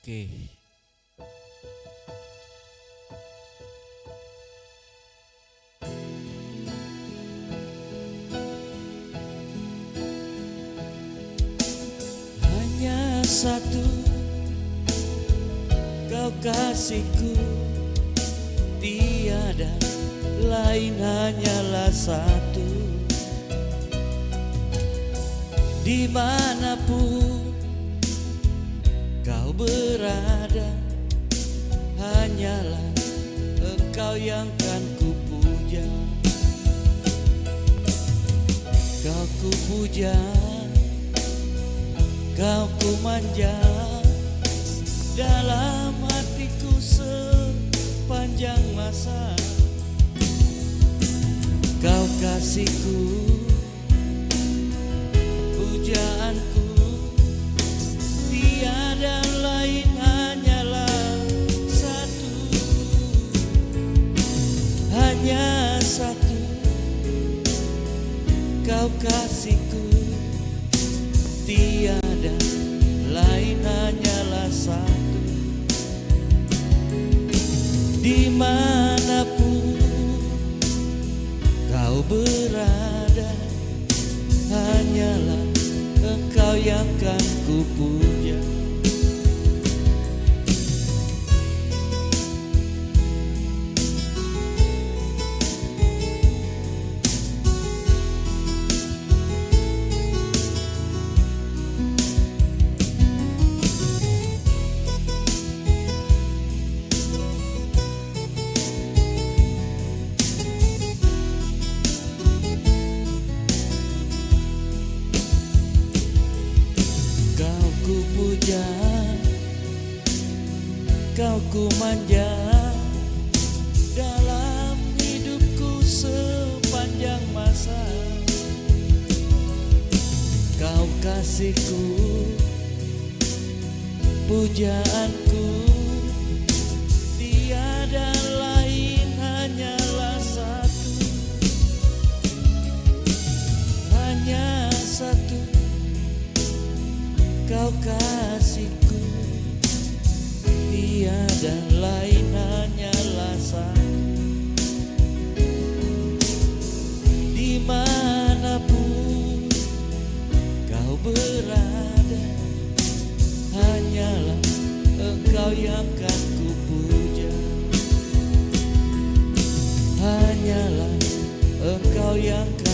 Oke. Hanya satu kau kasihku, tiada lain hanyalah satu. Dimanapun kau berada, hanyalah Engkau yang kan ku puja. Kau ku puja, kau ku manja dalam hatiku sepanjang masa. Kau kasihku, pujaanku, tiada lain hanyalah satu. Hanya satu kau kasihku, tiada lain hanyalah satu. Dimanapun kau berada, hanyalah Engkau yang kan ku puja. Kau ku puja, kau ku manja dalam hidupku sepanjang masa. Kau kasihku, pujaanku, tiada lain hanyalah satu. Hanya satu kau kasihku, tiada lain hanyalah satu. Dimanapun kau berada, hanyalah Engkau yang kan ku puja. Hanyalah Engkau yang kan